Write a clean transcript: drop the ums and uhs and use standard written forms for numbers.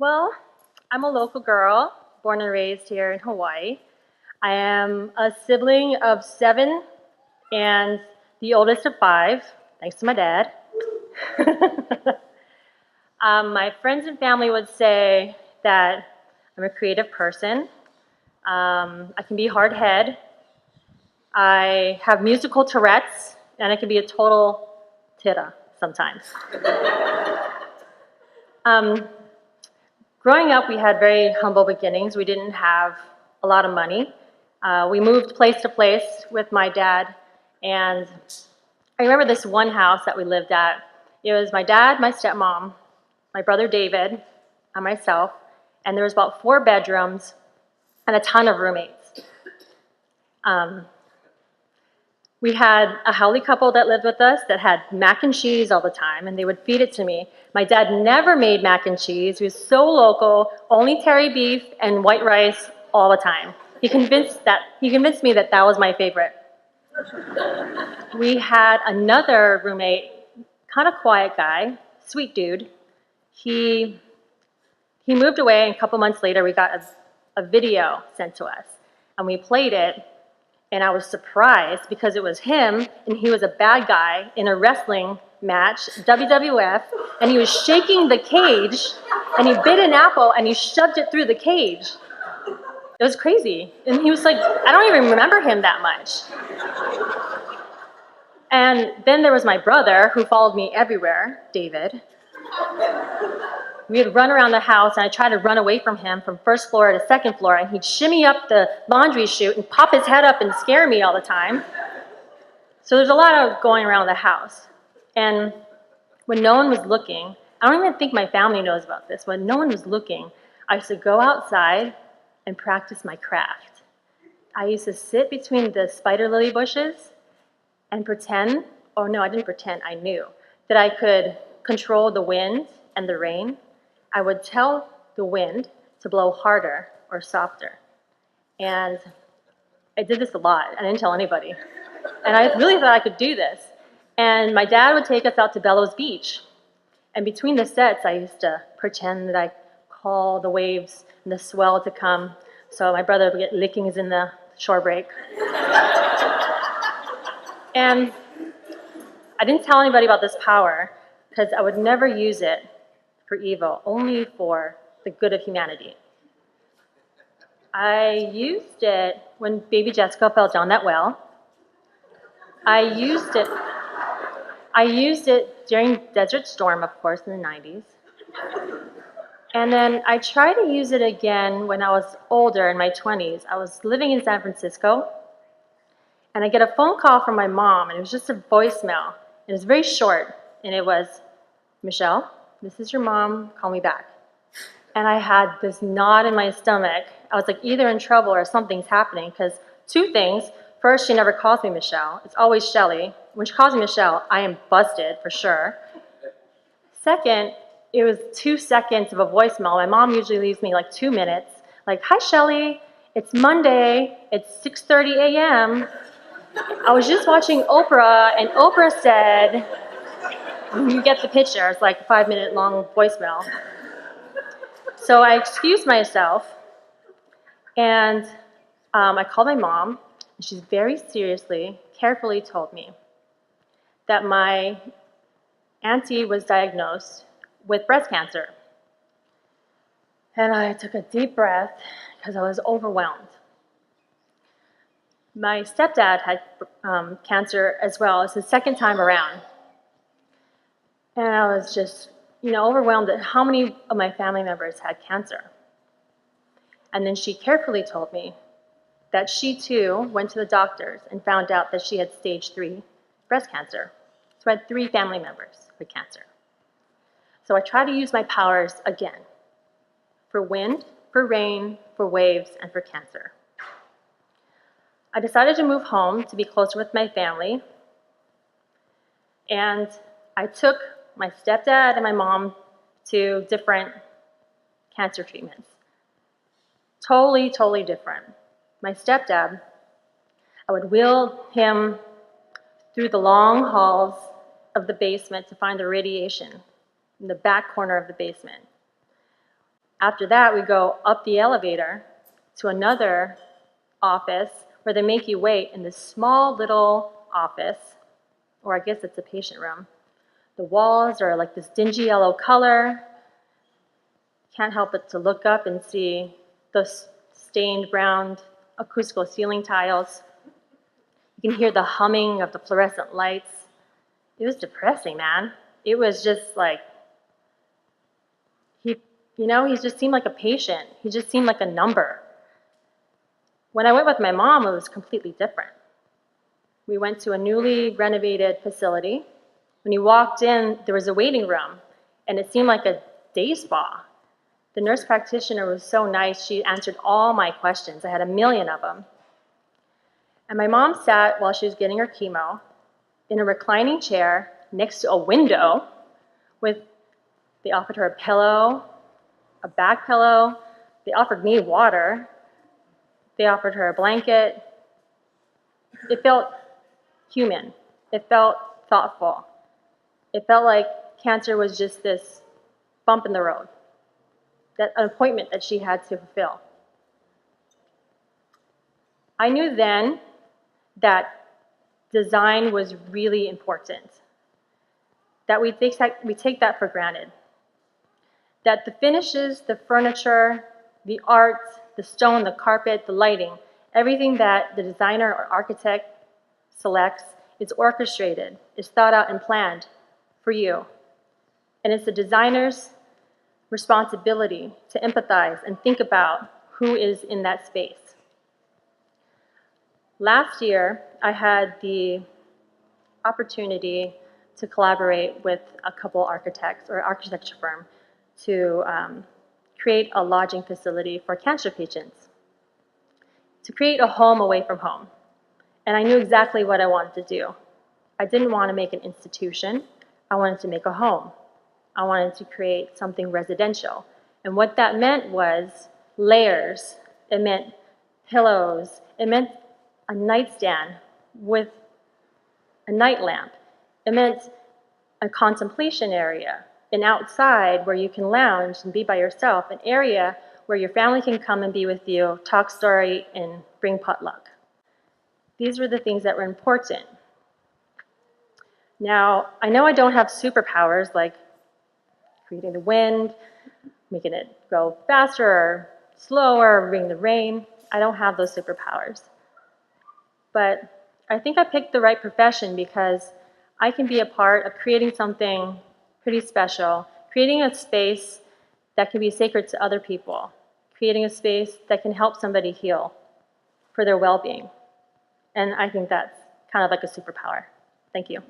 Well, I'm a local girl, born and raised here in Hawaii. I am a sibling of 7 and the oldest of 5, thanks to my dad. My friends and family would say that I'm a creative person. I can be hard-headed. I have musical Tourette's, and I can be a total tita sometimes. Um, Growing up, we had very humble beginnings. We didn't have a lot of money. We moved place to place with my dad, and I remember this one house that we lived at. It was my dad, my stepmom, my brother David, and myself, and there was about 4 bedrooms and a ton of roommates. We had a haole couple that lived with us that had mac and cheese all the time, and they would feed it to me. My dad never made mac and cheese. He was so local, only terry beef and white rice all the time. He convinced me that that was my favorite. We had another roommate, kind of quiet guy, sweet dude. He moved away, and a couple months later, we got a video sent to us, and we played it. And I was surprised because it was him, and he was a bad guy in a wrestling match, WWF, and he was shaking the cage, and he bit an apple, and he shoved it through the cage. It was crazy. And he was like, I don't even remember him that much. And then there was my brother, who followed me everywhere, David. We would run around the house, and I'd try to run away from him from first floor to second floor, and he'd shimmy up the laundry chute and pop his head up and scare me all the time. So there's a lot of going around the house. And when no one was looking, I don't even think my family knows about this, when no one was looking, I used to go outside and practice my craft. I used to sit between the spider lily bushes and pretend, oh no, I didn't pretend, I knew, that I could control the wind and the rain. I would tell the wind to blow harder or softer. And I did this a lot. I didn't tell anybody. And I really thought I could do this. And my dad would take us out to Bellows Beach. And between the sets, I used to pretend that I called the waves and the swell to come. So my brother would get lickings in the shore break. And I didn't tell anybody about this power because I would never use it for evil, only for the good of humanity. I used it when baby Jessica fell down that well. I used it during Desert Storm, of course, in the 90s. And then I tried to use it again when I was older, in my 20s. I was living in San Francisco, and I get a phone call from my mom, and it was just a voicemail. It was very short, and it was, Michelle, this is your mom, call me back. And I had this knot in my stomach. I was like either in trouble or something's happening, because 2 things. First, she never calls me Michelle. It's always Shelly. When she calls me Michelle, I am busted for sure. Second, it was 2 seconds of a voicemail. My mom usually leaves me like 2 minutes. Like, hi Shelly, it's Monday, it's 6:30 a.m. I was just watching Oprah, and Oprah said, you get the picture, it's like a 5-minute long voicemail. So I excused myself, and I called my mom, and she very seriously, carefully told me that my auntie was diagnosed with breast cancer. And I took a deep breath because I was overwhelmed. My stepdad had cancer as well. It's his 2nd time around. And I was just, overwhelmed at how many of my family members had cancer. And then she carefully told me that she too went to the doctors and found out that she had stage 3 breast cancer. So I had 3 family members with cancer. So I tried to use my powers again, for wind, for rain, for waves, and for cancer. I decided to move home to be closer with my family, and I took my stepdad and my mom to different cancer treatments. Totally, totally different. My stepdad, I would wheel him through the long halls of the basement to find the radiation in the back corner of the basement. After that, we go up the elevator to another office where they make you wait in this small little office, or I guess it's a patient room. The walls are like this dingy yellow color. Can't help but to look up and see those stained brown acoustical ceiling tiles. You can hear the humming of the fluorescent lights. It was depressing, man. It was just like, he just seemed like a patient. He just seemed like a number. When I went with my mom, it was completely different. We went to a newly renovated facility. When you walked in, there was a waiting room, and it seemed like a day spa. The nurse practitioner was so nice. She answered all my questions. I had 1 million of them. And my mom sat while she was getting her chemo in a reclining chair next to a window they offered her a pillow, a back pillow. They offered me water. They offered her a blanket. It felt human. It felt thoughtful. It felt like cancer was just this bump in the road, that an appointment that she had to fulfill. I knew then that design was really important, that we take that for granted, that the finishes, the furniture, the art, the stone, the carpet, the lighting, everything that the designer or architect selects is orchestrated, is thought out and planned for you. And it's the designer's responsibility to empathize and think about who is in that space. Last year, I had the opportunity to collaborate with a couple architects or architecture firm to create a lodging facility for cancer patients, to create a home away from home. And I knew exactly what I wanted to do. I didn't want to make an institution. I wanted to make a home. I wanted to create something residential. And what that meant was layers. It meant pillows. It meant a nightstand with a night lamp. It meant a contemplation area, an outside where you can lounge and be by yourself, an area where your family can come and be with you, talk story, and bring potluck. These were the things that were important. Now, I know I don't have superpowers like creating the wind, making it go faster or slower, bring the rain. I don't have those superpowers. But I think I picked the right profession because I can be a part of creating something pretty special, creating a space that can be sacred to other people, creating a space that can help somebody heal for their well-being. And I think that's kind of like a superpower. Thank you.